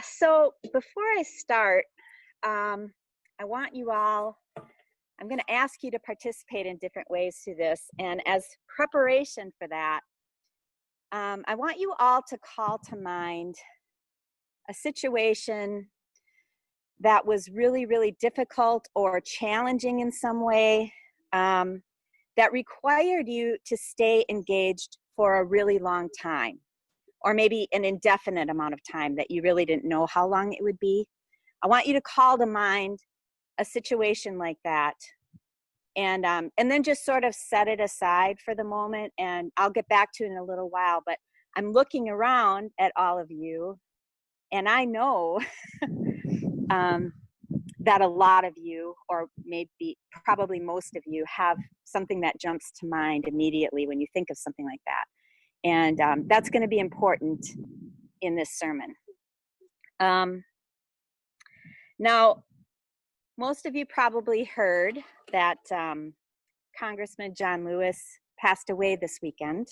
So before I start, I want you all, I'm going to ask you to participate in different ways through this. And as preparation for that, I want you all to call to mind a situation that was really, really difficult or challenging in some way, that required you to stay engaged for a really long time, or maybe an indefinite amount of time that you really didn't know how long it would be. I want you to call to mind a situation like that, and then just sort of set it aside for the moment, and I'll get back to it in a little while. But I'm looking around at all of you, and I know that a lot of you, or maybe probably most of you, have something that jumps to mind immediately when you think of something like that. And that's going to be important in this sermon. Now, most of you probably heard that Congressman John Lewis passed away this weekend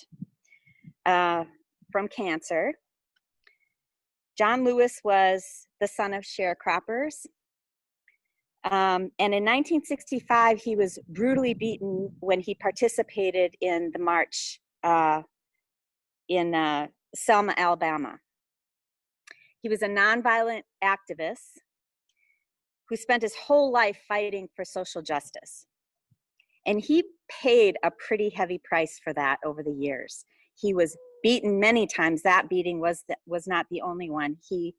from cancer. John Lewis was the son of sharecroppers. And in 1965, he was brutally beaten when he participated in the march in Selma, Alabama. He was a nonviolent activist who spent his whole life fighting for social justice. And he paid a pretty heavy price for that over the years. He was beaten many times. That beating was not the only one. He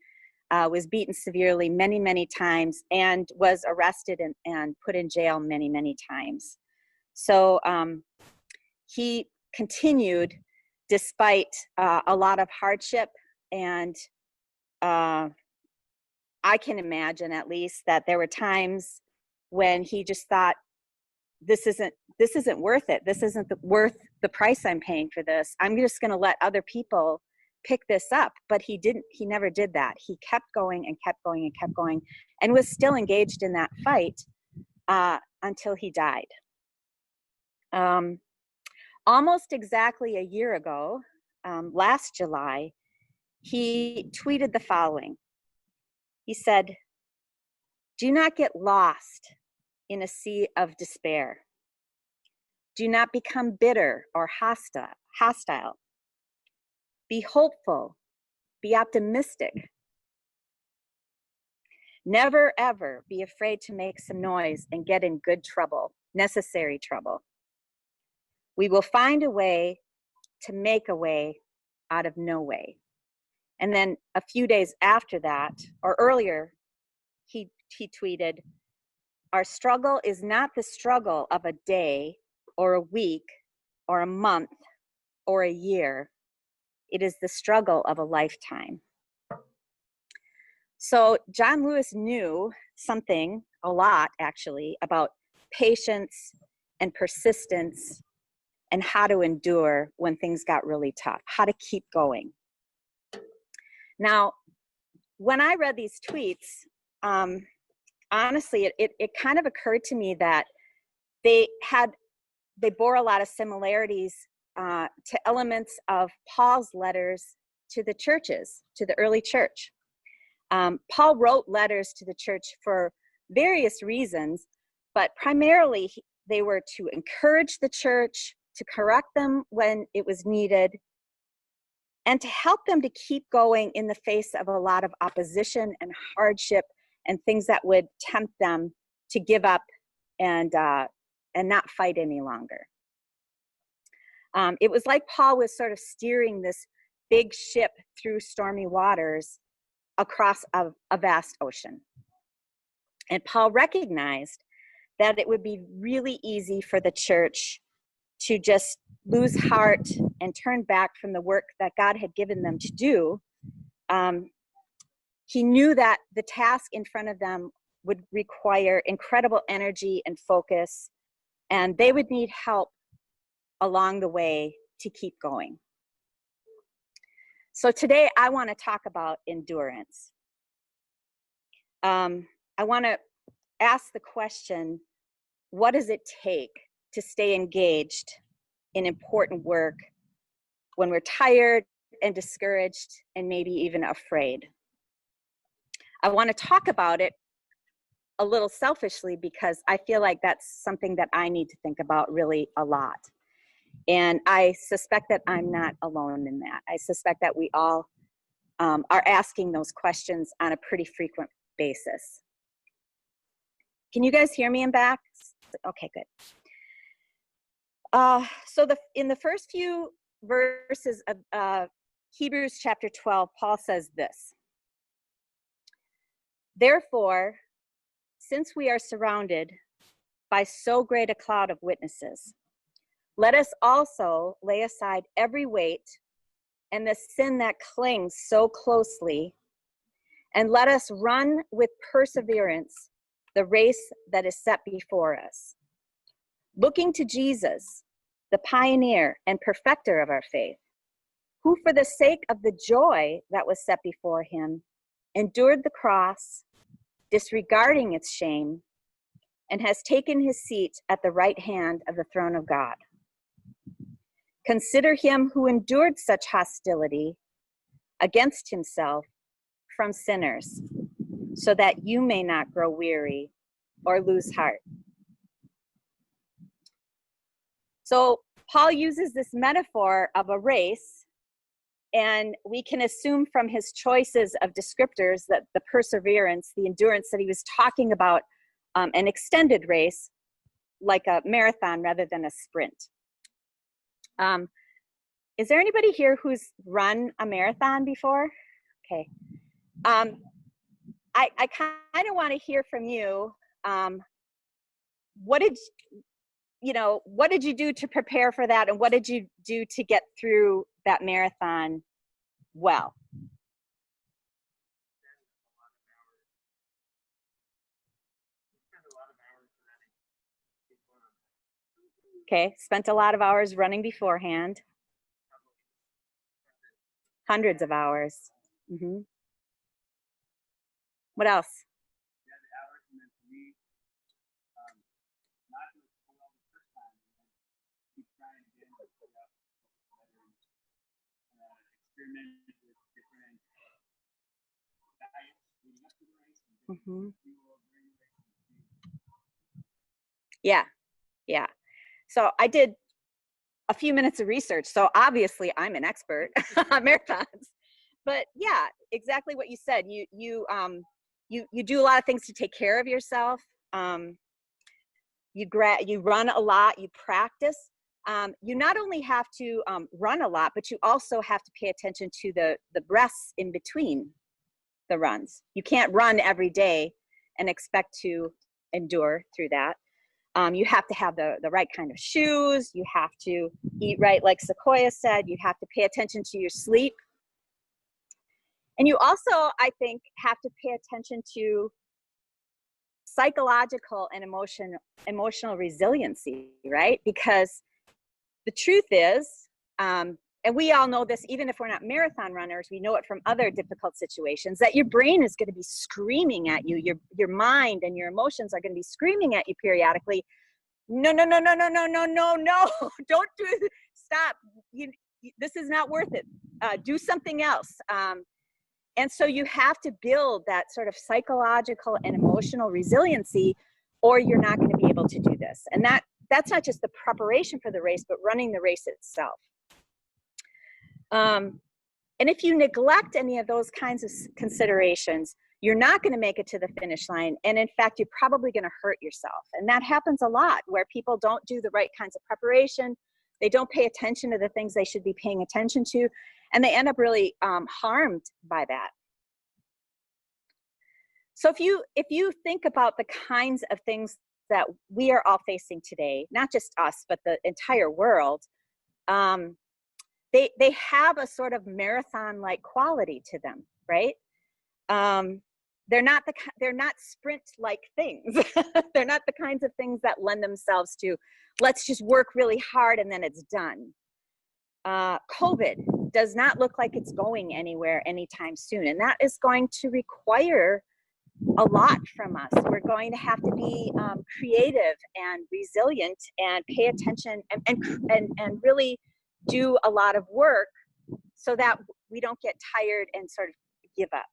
was beaten severely many, many times, and was arrested and put in jail many, many times. So he continued despite a lot of hardship, and I can imagine, at least, that there were times when he just thought, this isn't worth it. This isn't worth the price I'm paying for this. I'm just going to let other people pick this up. But he never did that. He kept going and kept going and kept going, and was still engaged in that fight until he died. Almost exactly a year ago, last July, he tweeted the following. He said, "Do not get lost in a sea of despair. Do not become bitter or hostile. Be hopeful. Be optimistic. Never, ever be afraid to make some noise and get in good trouble, necessary trouble. We will find a way to make a way out of no way." And then a few days after that, or earlier, he tweeted, "Our struggle is not the struggle of a day or a week or a month or a year. It is the struggle of a lifetime." So John Lewis knew something, a lot actually, about patience and persistence, and how to endure when things got really tough, how to keep going. Now, when I read these tweets, honestly, it kind of occurred to me that they bore a lot of similarities to elements of Paul's letters to the churches, to the early church. Paul wrote letters to the church for various reasons, but primarily they were to encourage the church, to correct them when it was needed, and to help them to keep going in the face of a lot of opposition and hardship and things that would tempt them to give up and not fight any longer. It was like Paul was sort of steering this big ship through stormy waters across a vast ocean. And Paul recognized that it would be really easy for the church to just lose heart and turn back from the work that God had given them to do. He knew that the task in front of them would require incredible energy and focus, and they would need help along the way to keep going. So today I want to talk about endurance. I want to ask the question, what does it take to stay engaged in important work when we're tired and discouraged and maybe even afraid? I want to talk about it a little selfishly because I feel like that's something that I need to think about really a lot. And I suspect that I'm not alone in that. I suspect that we all are asking those questions on a pretty frequent basis. Can you guys hear me in back? Okay, good. So in the first few verses of Hebrews chapter 12, Paul says this: "Therefore, since we are surrounded by so great a cloud of witnesses, let us also lay aside every weight and the sin that clings so closely, and let us run with perseverance the race that is set before us, looking to Jesus, the pioneer and perfecter of our faith, who for the sake of the joy that was set before him endured the cross, disregarding its shame, and has taken his seat at the right hand of the throne of God. Consider him who endured such hostility against himself from sinners, so that you may not grow weary or lose heart." So Paul uses this metaphor of a race, and we can assume from his choices of descriptors that the perseverance, the endurance that he was talking about, an extended race, like a marathon rather than a sprint. Is there anybody here who's run a marathon before? Okay. I kind of want to hear from you. What did you do to prepare for that, and what did you do to get through that marathon well? Okay, spent a lot of hours running beforehand. Hundreds of hours. Mm-hmm. What else? Mm-hmm. Yeah. So I did a few minutes of research. So obviously I'm an expert on marathons. But yeah, exactly what you said. You do a lot of things to take care of yourself. You run a lot. You practice. You not only have to run a lot, but you also have to pay attention to the breaths in between the runs. You can't run every day and expect to endure through that. You have to have the right kind of shoes. You have to eat right, like Sequoia said. You have to pay attention to your sleep. And you also, I think, have to pay attention to psychological and emotional resiliency, right? Because the truth is, and we all know this, even if we're not marathon runners, we know it from other difficult situations, that your brain is going to be screaming at you. Your mind and your emotions are going to be screaming at you periodically. No, don't do it. Stop. This is not worth it. Do something else. And so you have to build that sort of psychological and emotional resiliency, or you're not going to be able to do this. And that's not just the preparation for the race, but running the race itself. And if you neglect any of those kinds of considerations, you're not going to make it to the finish line. And in fact, you're probably going to hurt yourself. And that happens a lot, where people don't do the right kinds of preparation. They don't pay attention to the things they should be paying attention to. And they end up really harmed by that. So if you think about the kinds of things that we are all facing today, not just us, but the entire world, they have a sort of marathon-like quality to them, right? They're not sprint-like things. They're not the kinds of things that lend themselves to, let's just work really hard and then it's done. COVID does not look like it's going anywhere anytime soon, and that is going to require a lot from us. We're going to have to be creative and resilient and pay attention and really do a lot of work so that we don't get tired and sort of give up.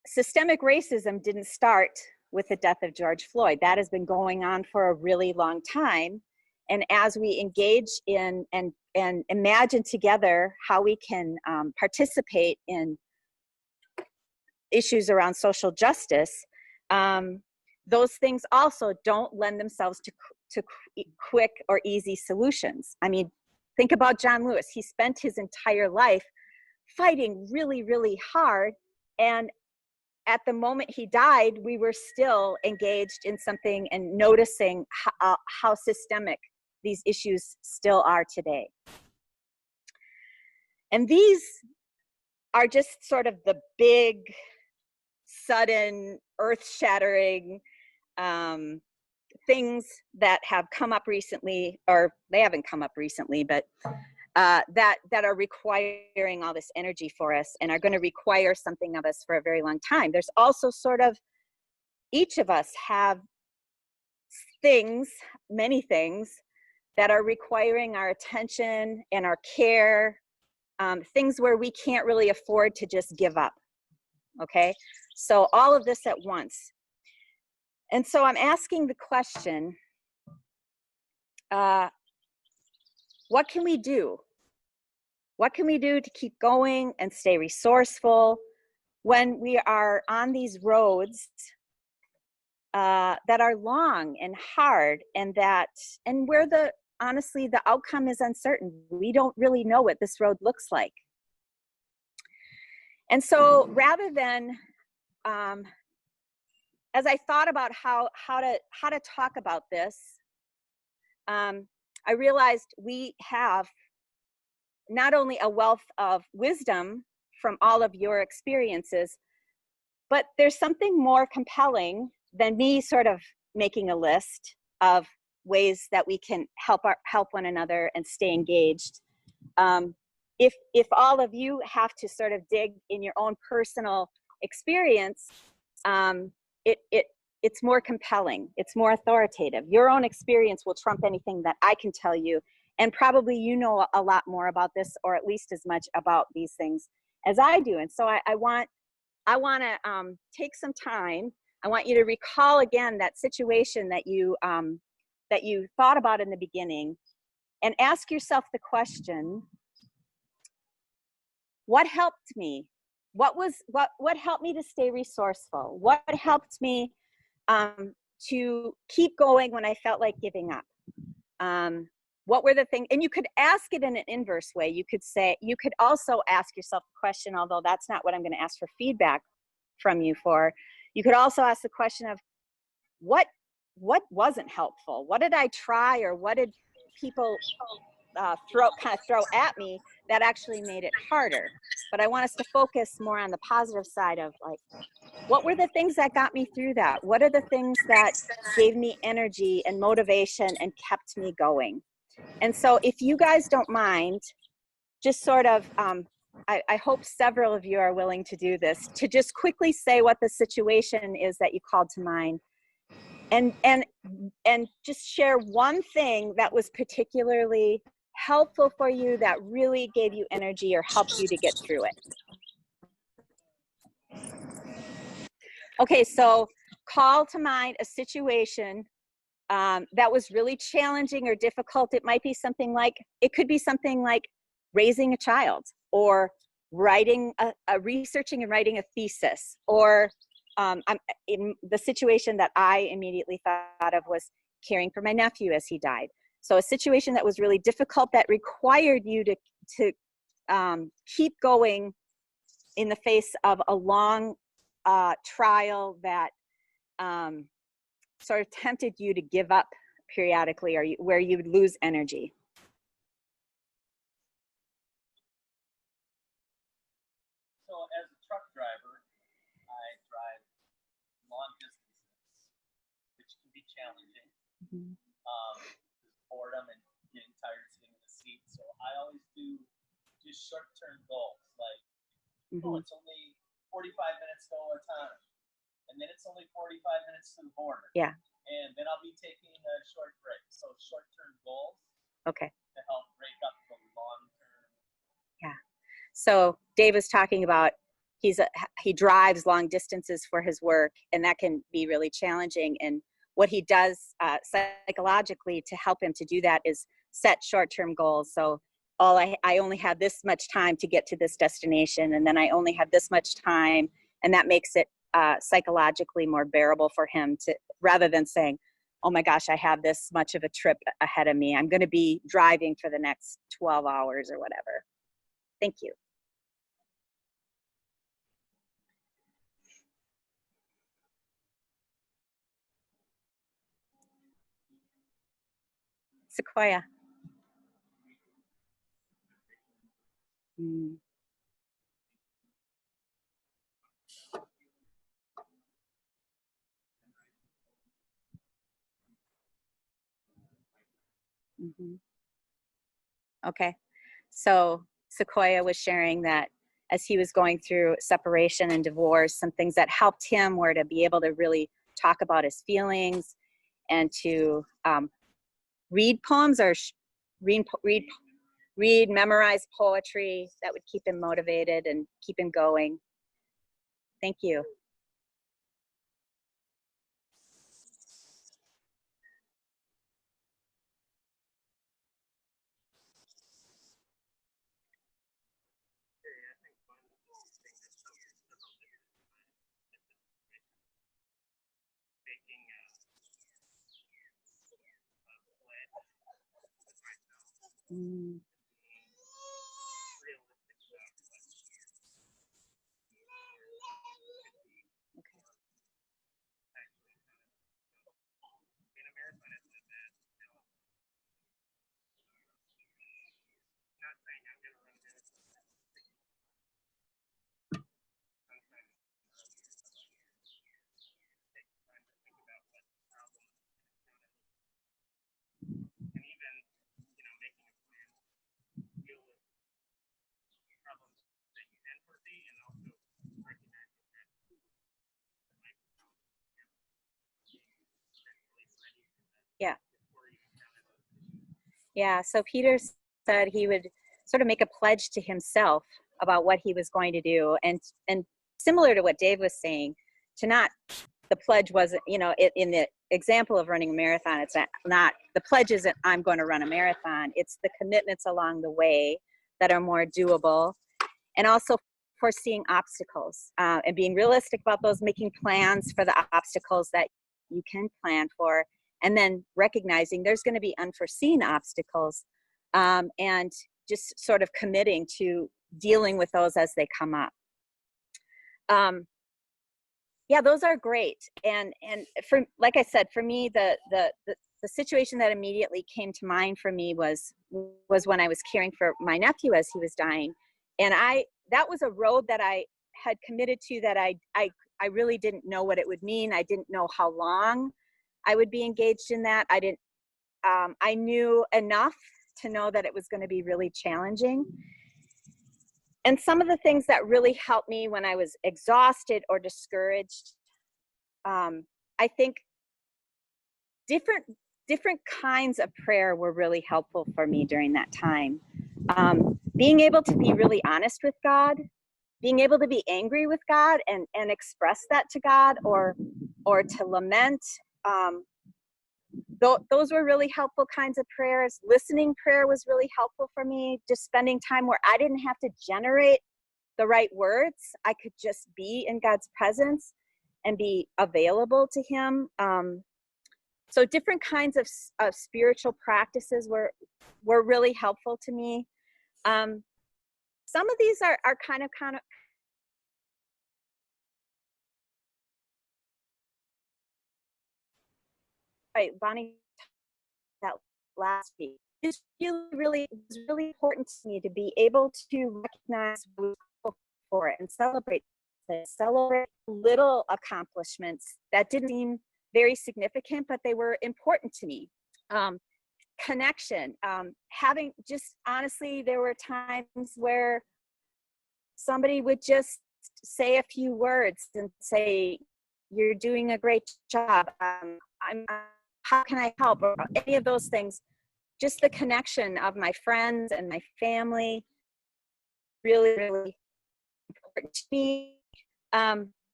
Systemic racism didn't start with the death of George Floyd. That has been going on for a really long time. And as we engage in and imagine together how we can participate in issues around social justice, those things also don't lend themselves to quick or easy solutions. I mean, think about John Lewis. He spent his entire life fighting really, really hard. And at the moment he died, we were still engaged in something and noticing how systemic these issues still are today. And these are just sort of the big, sudden, earth-shattering things that have come up recently, or they haven't come up recently, but that are requiring all this energy for us and are going to require something of us for a very long time. There's also sort of, each of us have things, many things, that are requiring our attention and our care, things where we can't really afford to just give up, okay? So all of this at once. And so I'm asking the question, what can we do? What can we do to keep going and stay resourceful when we are on these roads that are long and hard, and where honestly, the outcome is uncertain. We don't really know what this road looks like. And so rather than, as I thought about how to talk about this, I realized we have not only a wealth of wisdom from all of your experiences, but there's something more compelling than me sort of making a list of ways that we can help one another and stay engaged. If all of you have to sort of dig in your own personal experience, it's more compelling, it's more authoritative. Your own experience will trump anything that I can tell you, and probably you know a lot more about this, or at least as much about these things as I do. And so I want to take some time. I want you to recall again that situation that you thought about in the beginning, and ask yourself the question, what helped me? What helped me to stay resourceful? What helped me to keep going when I felt like giving up? What were the things? And you could ask it in an inverse way. You could also ask yourself the question, although that's not what I'm going to ask for feedback from you for. You could also ask the question of what wasn't helpful? What did I try, or what did people throw at me that actually made it harder? But I want us to focus more on the positive side of, like, what were the things that got me through that? What are the things that gave me energy and motivation and kept me going? And so if you guys don't mind, just sort of, I hope several of you are willing to do this, to just quickly say what the situation is that you called to mind, and just share one thing that was particularly helpful for you, that really gave you energy or helped you to get through it. Okay, so call to mind a situation that was really challenging or difficult. It might be something like, it could be something like raising a child, or writing researching and writing a thesis, or in the situation that I immediately thought of was caring for my nephew as he died. So a situation that was really difficult, that required you to keep going in the face of a long trial that sort of tempted you to give up periodically, or where you would lose energy. So as a truck driver, I drive long distances, which can be challenging. Mm-hmm. Boredom and getting tired sitting in the seat. So I always do just short-term goals, like, mm-hmm. It's only 45 minutes to Owatonna, and then it's only 45 minutes to the border. Yeah. And then I'll be taking a short break. So short-term goals. Okay. To help break up the long-term. Yeah. So Dave was talking about, he drives long distances for his work, and that can be really challenging. And what he does psychologically to help him to do that is set short-term goals. So I only have this much time to get to this destination, and then I only have this much time, and that makes it psychologically more bearable for him, to rather than saying, oh my gosh, I have this much of a trip ahead of me, I'm going to be driving for the next 12 hours or whatever. Thank you. Sequoia. Mm. Mm-hmm. Okay. So Sequoia was sharing that as he was going through separation and divorce, some things that helped him were to be able to really talk about his feelings, and to read poems, or read, memorize poetry that would keep him motivated and keep him going. Thank you. Mm. Yeah. Yeah. So Peter said he would sort of make a pledge to himself about what he was going to do, and similar to what Dave was saying, to not, the pledge wasn't, in the example of running a marathon, it's not the pledge isn't I'm going to run a marathon. It's the commitments along the way that are more doable, and also foreseeing obstacles, and being realistic about those, making plans for the obstacles that you can plan for, and then recognizing there's going to be unforeseen obstacles, and just sort of committing to dealing with those as they come up. Yeah, those are great. And for, like I said, for me, the situation that immediately came to mind for me was when I was caring for my nephew as he was dying. And that was a road that I had committed to, that I really didn't know what it would mean. I didn't know how long I would be engaged in that. I knew enough to know that it was going to be really challenging. And some of the things that really helped me when I was exhausted or discouraged, I think different kinds of prayer were really helpful for me during that time. Being able to be really honest with God, being able to be angry with God and express that to God, or to lament. Those were really helpful kinds of prayers. Listening prayer was really helpful for me. Just spending time where I didn't have to generate the right words. I could just be in God's presence and be available to him. So different kinds of spiritual practices were really helpful to me. Some of these are kind of right, Bonnie, that last week. It's really was really important to me to be able to recognize for it and celebrate little accomplishments that didn't seem very significant, but they were important to me. Connection, having, just honestly, there were times where somebody would just say a few words and say, you're doing a great job. How can I help? Or any of those things. Just the connection of my friends and my family really, really to me.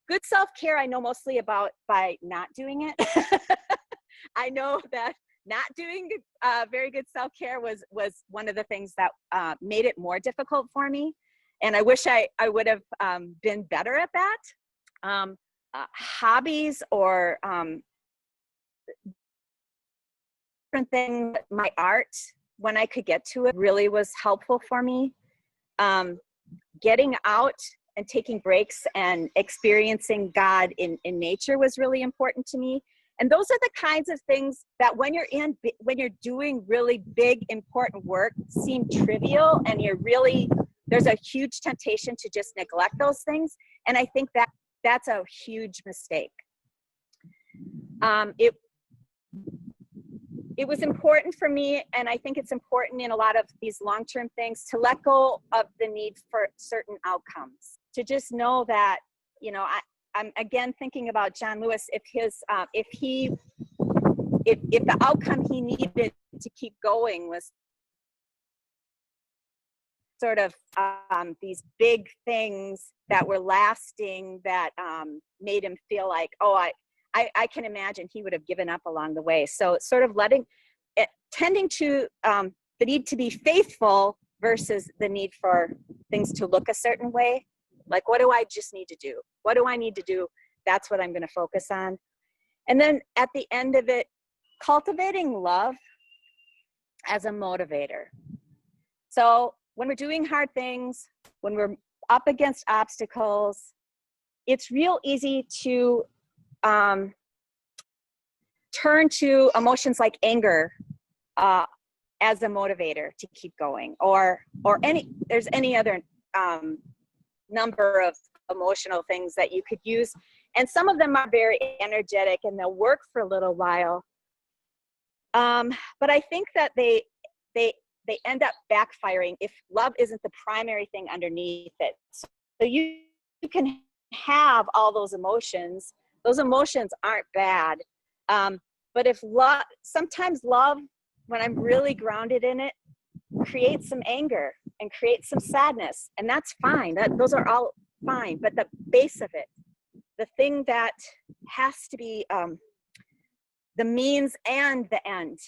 Good self-care, I know mostly about by not doing it. I know that not doing very good self-care was one of the things that made it more difficult for me. And I wish I would have been better at that. Hobbies or different things, my art, when I could get to it, really was helpful for me. Getting out and taking breaks and experiencing God in nature was really important to me. And those are the kinds of things that when you're doing really big, important work seem trivial, and there's a huge temptation to just neglect those things. And I think that's a huge mistake. It was important for me, and I think it's important in a lot of these long-term things, to let go of the need for certain outcomes. To just know that, I'm again thinking about John Lewis. If the outcome he needed to keep going was sort of these big things that were lasting, that made him feel like, I can imagine he would have given up along the way. So sort of tending to the need to be faithful versus the need for things to look a certain way. Like, what do I just need to do? What do I need to do? That's what I'm going to focus on. And then at the end of it, cultivating love as a motivator. So when we're doing hard things, when we're up against obstacles, it's real easy to turn to emotions like anger as a motivator to keep going, or there's any other number of emotional things that you could use, and some of them are very energetic and they'll work for a little while, but I think that they end up backfiring if love isn't the primary thing underneath it. So you can have all those emotions aren't bad, but if sometimes love, when I'm really grounded in it, creates some anger and creates some sadness, and that's fine. Those are all fine. But the base of it, the thing that has to be the means and the end,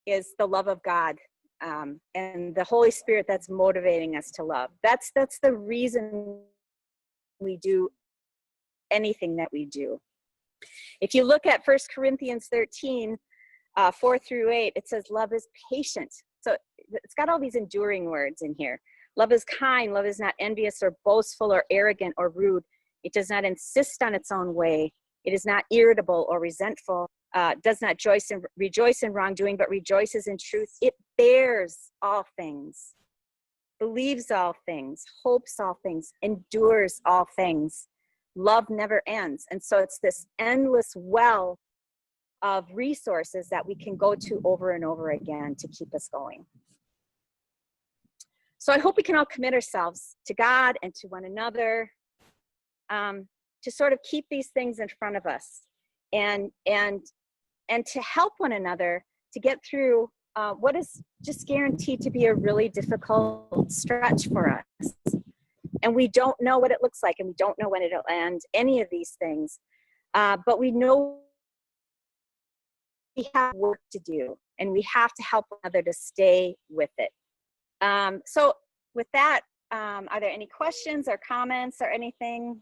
is the love of God, and the Holy Spirit that's motivating us to love. That's the reason we do anything that we do. If you look at 1 Corinthians 13, 4-8, it says love is patient. So it's got all these enduring words in here. Love is kind. Love is not envious or boastful or arrogant or rude. It does not insist on its own way. It is not irritable or resentful. Does not rejoice in wrongdoing, but rejoices in truth. It bears all things, believes all things, hopes all things, endures all things. Love never ends. And so it's this endless well of resources that we can go to over and over again to keep us going. So I hope we can all commit ourselves to God and to one another, to sort of keep these things in front of us, and to help one another to get through what is just guaranteed to be a really difficult stretch for us. And we don't know what it looks like, and we don't know when it'll end, any of these things. But we know we have work to do, and we have to help one another to stay with it. So with that, are there any questions or comments or anything?